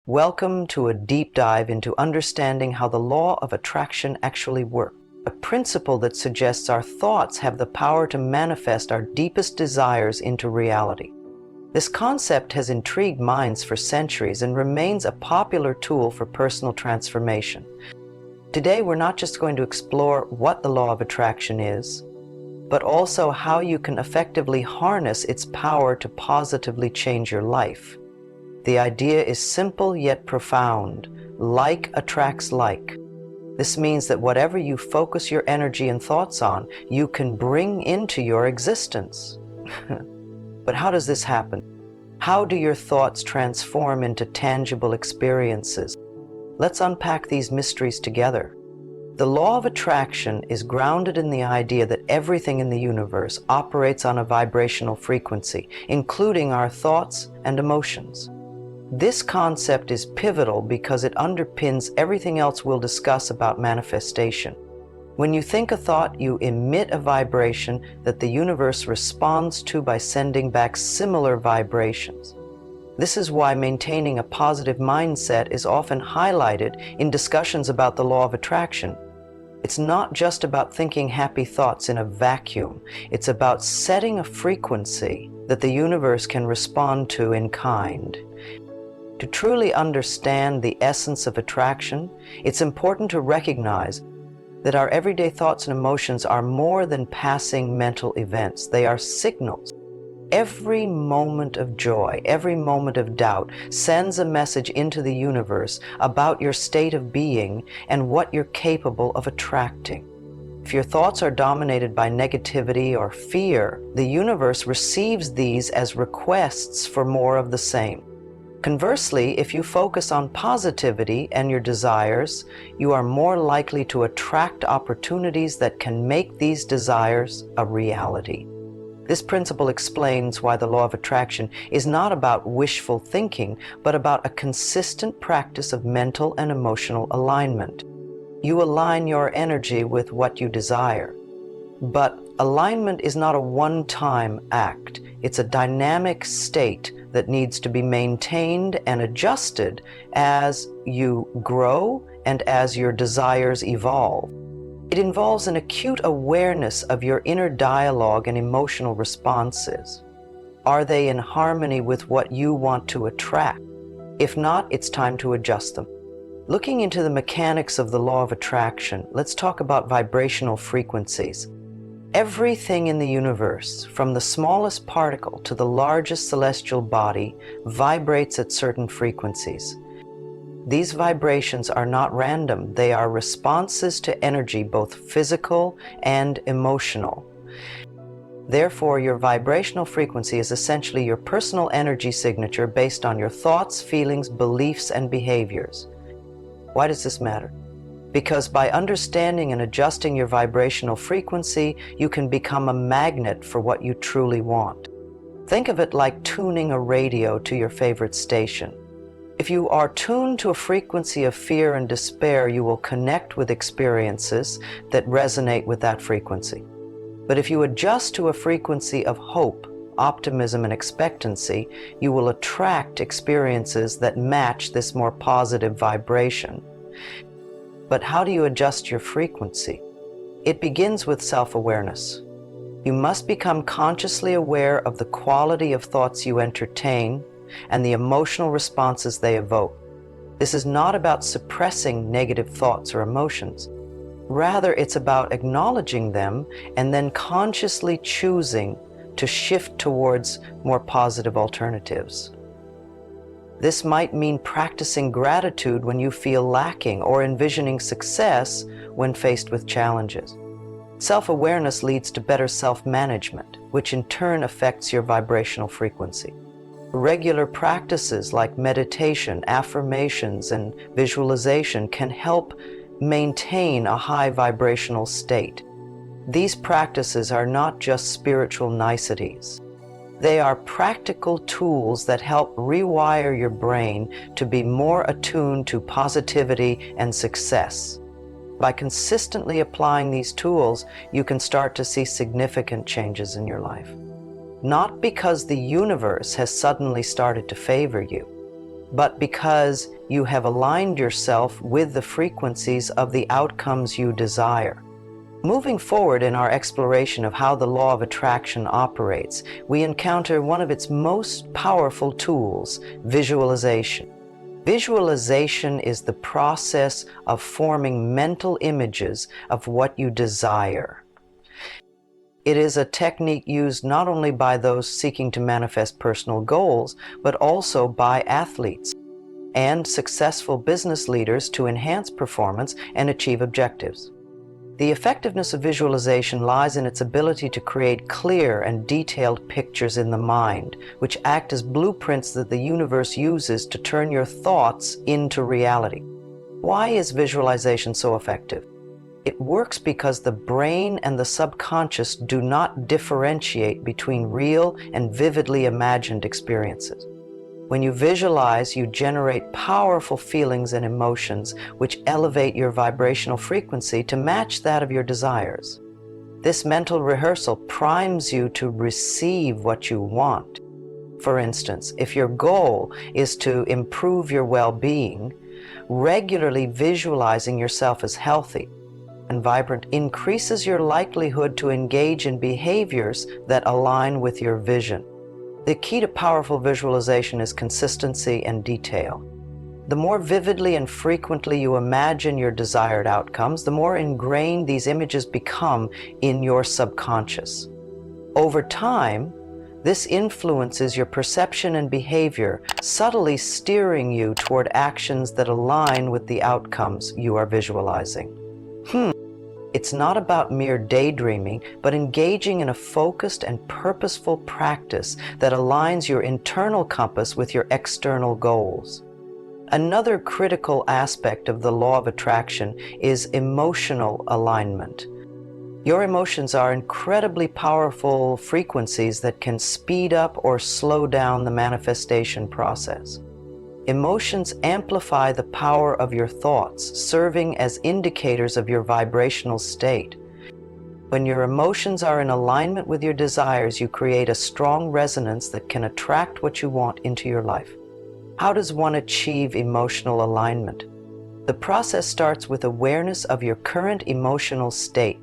Welcome to a deep dive into understanding how the law of attraction actually works, a principle that suggests our thoughts have the power to manifest our deepest desires into reality. This concept has intrigued minds for centuries and remains a popular tool for personal transformation. Today, we're not just going to explore what the law of attraction is, but also how you can effectively harness its power to positively change your life. The idea is simple yet profound. Like attracts like. This means that whatever you focus your energy and thoughts on, you can bring into your existence. But how does this happen? How do your thoughts transform into tangible experiences? Let's unpack these mysteries together. The law of attraction is grounded in the idea that everything in the universe operates on a vibrational frequency, including our thoughts and emotions. This concept is pivotal because it underpins everything else we'll discuss about manifestation. When you think a thought, you emit a vibration that the universe responds to by sending back similar vibrations. This is why maintaining a positive mindset is often highlighted in discussions about the law of attraction. It's not just about thinking happy thoughts in a vacuum. It's about setting a frequency that the universe can respond to in kind. To truly understand the essence of attraction, it's important to recognize that our everyday thoughts and emotions are more than passing mental events. They are signals. Every moment of joy, every moment of doubt sends a message into the universe about your state of being and what you're capable of attracting. If your thoughts are dominated by negativity or fear, the universe receives these as requests for more of the same. Conversely, if you focus on positivity and your desires, you are more likely to attract opportunities that can make these desires a reality. This principle explains why the law of attraction is not about wishful thinking, but about a consistent practice of mental and emotional alignment. You align your energy with what you desire. But alignment is not a one-time act. It's a dynamic state that needs to be maintained and adjusted as you grow and as your desires evolve. It involves an acute awareness of your inner dialogue and emotional responses. Are they in harmony with what you want to attract? If not, it's time to adjust them. Looking into the mechanics of the law of attraction, let's talk about vibrational frequencies. Everything in the universe, from the smallest particle to the largest celestial body, vibrates at certain frequencies. These vibrations are not random. They are responses to energy, both physical and emotional. Therefore, your vibrational frequency is essentially your personal energy signature based on your thoughts, feelings, beliefs, and behaviors. Why does this matter? Because by understanding and adjusting your vibrational frequency, you can become a magnet for what you truly want. Think of it like tuning a radio to your favorite station. If you are tuned to a frequency of fear and despair, you will connect with experiences that resonate with that frequency. But if you adjust to a frequency of hope, optimism, and expectancy, you will attract experiences that match this more positive vibration. But how do you adjust your frequency? It begins with self-awareness. You must become consciously aware of the quality of thoughts you entertain and the emotional responses they evoke. This is not about suppressing negative thoughts or emotions. Rather, it's about acknowledging them and then consciously choosing to shift towards more positive alternatives. This might mean practicing gratitude when you feel lacking or envisioning success when faced with challenges. Self-awareness leads to better self-management, which in turn affects your vibrational frequency. Regular practices like meditation, affirmations, and visualization can help maintain a high vibrational state. These practices are not just spiritual niceties. They are practical tools that help rewire your brain to be more attuned to positivity and success. By consistently applying these tools, you can start to see significant changes in your life. Not because the universe has suddenly started to favor you, but because you have aligned yourself with the frequencies of the outcomes you desire. Moving forward in our exploration of how the law of attraction operates, we encounter one of its most powerful tools, visualization. Visualization is the process of forming mental images of what you desire. It is a technique used not only by those seeking to manifest personal goals, but also by athletes and successful business leaders to enhance performance and achieve objectives. The effectiveness of visualization lies in its ability to create clear and detailed pictures in the mind, which act as blueprints that the universe uses to turn your thoughts into reality. Why is visualization so effective? It works because the brain and the subconscious do not differentiate between real and vividly imagined experiences. When you visualize, you generate powerful feelings and emotions which elevate your vibrational frequency to match that of your desires. This mental rehearsal primes you to receive what you want. For instance, if your goal is to improve your well-being, regularly visualizing yourself as healthy and vibrant increases your likelihood to engage in behaviors that align with your vision. The key to powerful visualization is consistency and detail. The more vividly and frequently you imagine your desired outcomes, the more ingrained these images become in your subconscious. Over time, this influences your perception and behavior, subtly steering you toward actions that align with the outcomes you are visualizing. It's not about mere daydreaming, but engaging in a focused and purposeful practice that aligns your internal compass with your external goals. Another critical aspect of the law of attraction is emotional alignment. Your emotions are incredibly powerful frequencies that can speed up or slow down the manifestation process. Emotions amplify the power of your thoughts, serving as indicators of your vibrational state. When your emotions are in alignment with your desires, you create a strong resonance that can attract what you want into your life. How does one achieve emotional alignment? The process starts with awareness of your current emotional state.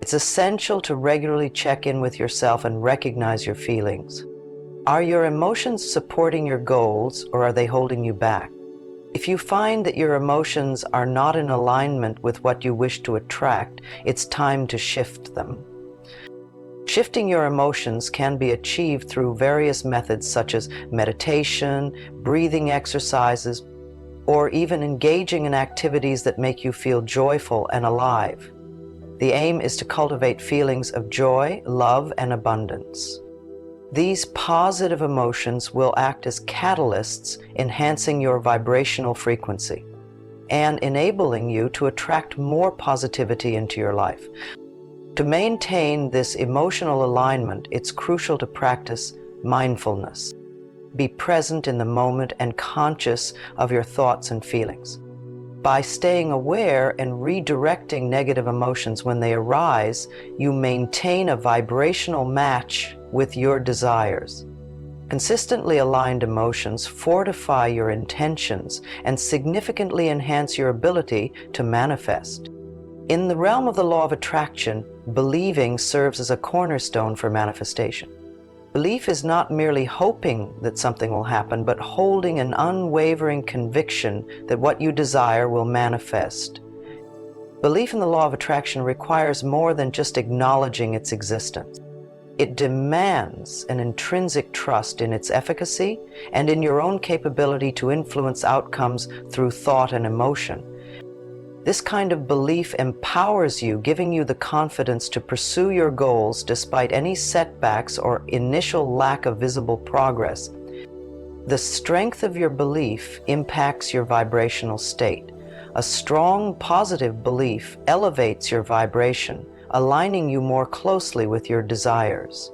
It's essential to regularly check in with yourself and recognize your feelings. Are your emotions supporting your goals, or are they holding you back? If you find that your emotions are not in alignment with what you wish to attract, it's time to shift them. Shifting your emotions can be achieved through various methods such as meditation, breathing exercises, or even engaging in activities that make you feel joyful and alive. The aim is to cultivate feelings of joy, love, and abundance. These positive emotions will act as catalysts, enhancing your vibrational frequency and enabling you to attract more positivity into your life. To maintain this emotional alignment, it's crucial to practice mindfulness. Be present in the moment and conscious of your thoughts and feelings. By staying aware and redirecting negative emotions when they arise, you maintain a vibrational match with your desires. Consistently aligned emotions fortify your intentions and significantly enhance your ability to manifest. In the realm of the law of attraction, believing serves as a cornerstone for manifestation. Belief is not merely hoping that something will happen, but holding an unwavering conviction that what you desire will manifest. Belief in the law of attraction requires more than just acknowledging its existence. It demands an intrinsic trust in its efficacy and in your own capability to influence outcomes through thought and emotion. This kind of belief empowers you, giving you the confidence to pursue your goals despite any setbacks or initial lack of visible progress. The strength of your belief impacts your vibrational state. A strong, positive belief elevates your vibration, aligning you more closely with your desires.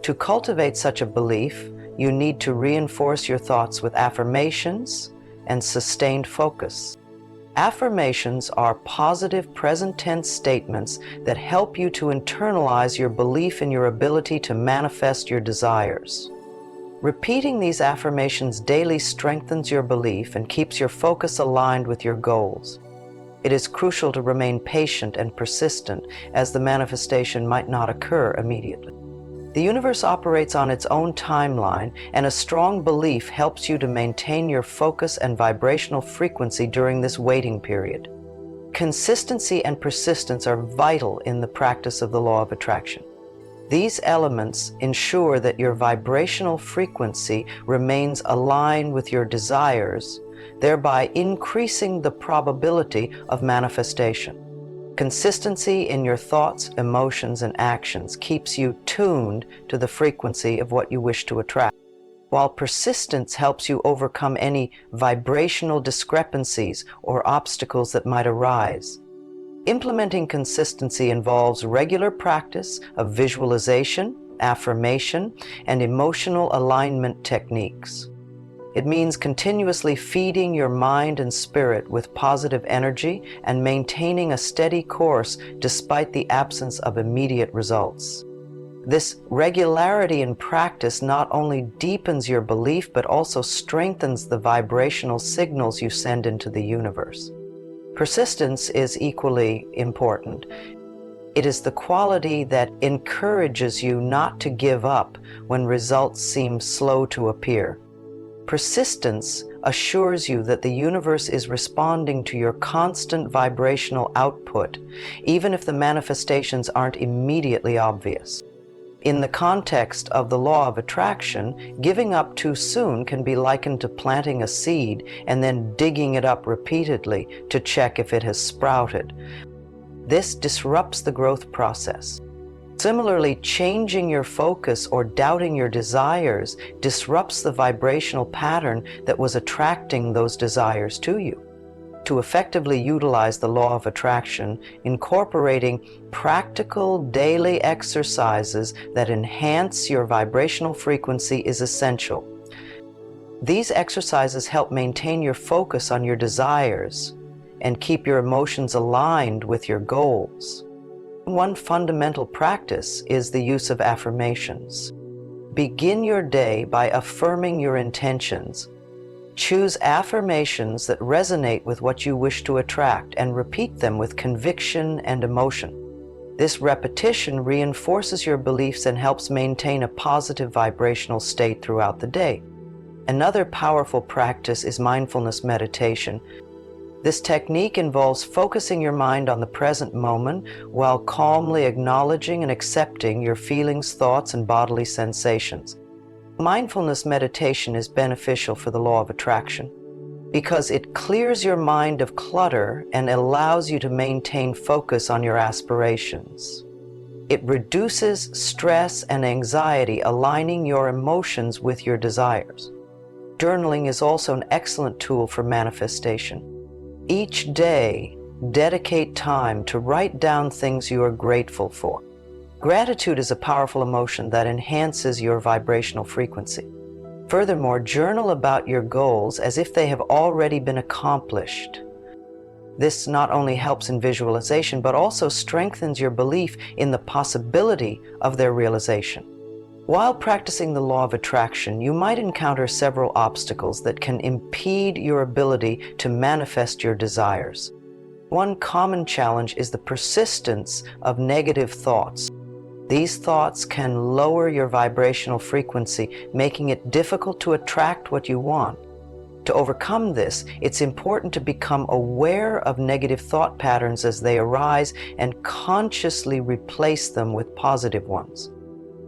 To cultivate such a belief, you need to reinforce your thoughts with affirmations and sustained focus. Affirmations are positive present tense statements that help you to internalize your belief in your ability to manifest your desires. Repeating these affirmations daily strengthens your belief and keeps your focus aligned with your goals. It is crucial to remain patient and persistent, as the manifestation might not occur immediately. The universe operates on its own timeline, and a strong belief helps you to maintain your focus and vibrational frequency during this waiting period. Consistency and persistence are vital in the practice of the law of attraction. These elements ensure that your vibrational frequency remains aligned with your desires, thereby increasing the probability of manifestation. Consistency in your thoughts, emotions, and actions keeps you tuned to the frequency of what you wish to attract, while persistence helps you overcome any vibrational discrepancies or obstacles that might arise. Implementing consistency involves regular practice of visualization, affirmation, and emotional alignment techniques. It means continuously feeding your mind and spirit with positive energy and maintaining a steady course despite the absence of immediate results. This regularity in practice not only deepens your belief but also strengthens the vibrational signals you send into the universe. Persistence is equally important. It is the quality that encourages you not to give up when results seem slow to appear. Persistence assures you that the universe is responding to your constant vibrational output, even if the manifestations aren't immediately obvious. In the context of the law of attraction, giving up too soon can be likened to planting a seed and then digging it up repeatedly to check if it has sprouted. This disrupts the growth process. Similarly, changing your focus or doubting your desires disrupts the vibrational pattern that was attracting those desires to you. To effectively utilize the law of attraction, incorporating practical daily exercises that enhance your vibrational frequency is essential. These exercises help maintain your focus on your desires and keep your emotions aligned with your goals. One fundamental practice is the use of affirmations. Begin your day by affirming your intentions. Choose affirmations that resonate with what you wish to attract and repeat them with conviction and emotion. This repetition reinforces your beliefs and helps maintain a positive vibrational state throughout the day. Another powerful practice is mindfulness meditation. This technique involves focusing your mind on the present moment while calmly acknowledging and accepting your feelings, thoughts, and bodily sensations. Mindfulness meditation is beneficial for the law of attraction because it clears your mind of clutter and allows you to maintain focus on your aspirations. It reduces stress and anxiety, aligning your emotions with your desires. Journaling is also an excellent tool for manifestation. Each day, dedicate time to write down things you are grateful for. Gratitude is a powerful emotion that enhances your vibrational frequency. Furthermore, journal about your goals as if they have already been accomplished. This not only helps in visualization, but also strengthens your belief in the possibility of their realization. While practicing the law of attraction, you might encounter several obstacles that can impede your ability to manifest your desires. One common challenge is the persistence of negative thoughts. These thoughts can lower your vibrational frequency, making it difficult to attract what you want. To overcome this, it's important to become aware of negative thought patterns as they arise and consciously replace them with positive ones.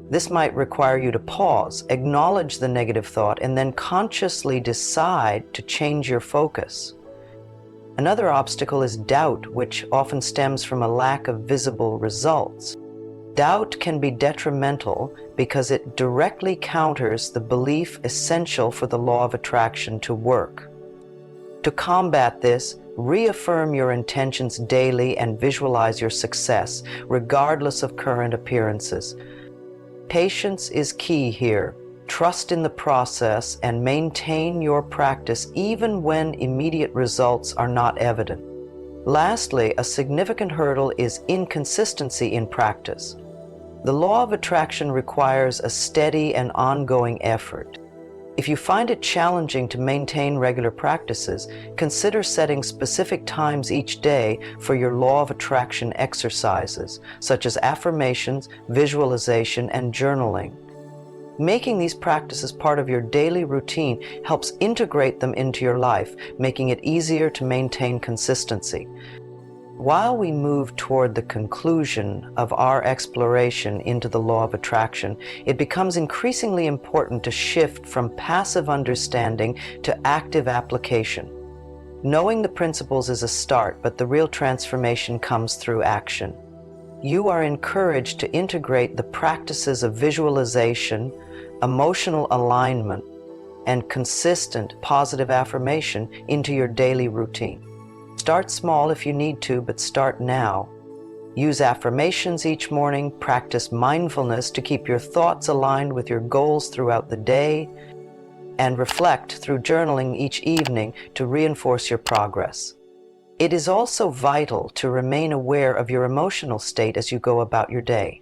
This might require you to pause, acknowledge the negative thought, and then consciously decide to change your focus. Another obstacle is doubt, which often stems from a lack of visible results. Doubt can be detrimental because it directly counters the belief essential for the law of attraction to work. To combat this, reaffirm your intentions daily and visualize your success, regardless of current appearances. Patience is key here. Trust in the process and maintain your practice even when immediate results are not evident. Lastly, a significant hurdle is inconsistency in practice. The law of attraction requires a steady and ongoing effort. If you find it challenging to maintain regular practices, consider setting specific times each day for your law of attraction exercises, such as affirmations, visualization, and journaling. Making these practices part of your daily routine helps integrate them into your life, making it easier to maintain consistency. While we move toward the conclusion of our exploration into the law of attraction, it becomes increasingly important to shift from passive understanding to active application. Knowing the principles is a start, but the real transformation comes through action. You are encouraged to integrate the practices of visualization, emotional alignment, and consistent positive affirmation into your daily routine. Start small if you need to, but start now. Use affirmations each morning, practice mindfulness to keep your thoughts aligned with your goals throughout the day, and reflect through journaling each evening to reinforce your progress. It is also vital to remain aware of your emotional state as you go about your day.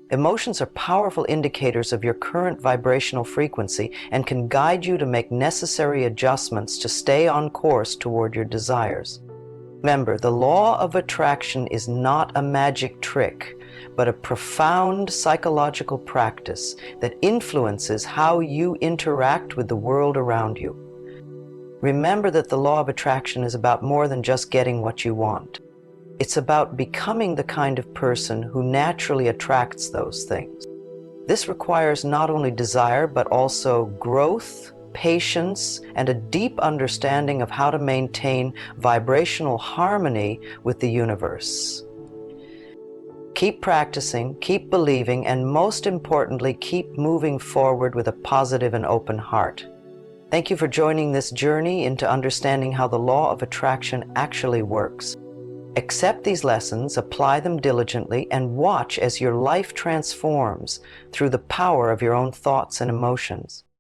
Emotions are powerful indicators of your current vibrational frequency and can guide you to make necessary adjustments to stay on course toward your desires. Remember, the law of attraction is not a magic trick, but a profound psychological practice that influences how you interact with the world around you. Remember that the law of attraction is about more than just getting what you want. It's about becoming the kind of person who naturally attracts those things. This requires not only desire, but also growth, patience, and a deep understanding of how to maintain vibrational harmony with the universe. Keep practicing, keep believing, and most importantly, keep moving forward with a positive and open heart. Thank you for joining this journey into understanding how the law of attraction actually works. Accept these lessons, apply them diligently, and watch as your life transforms through the power of your own thoughts and emotions.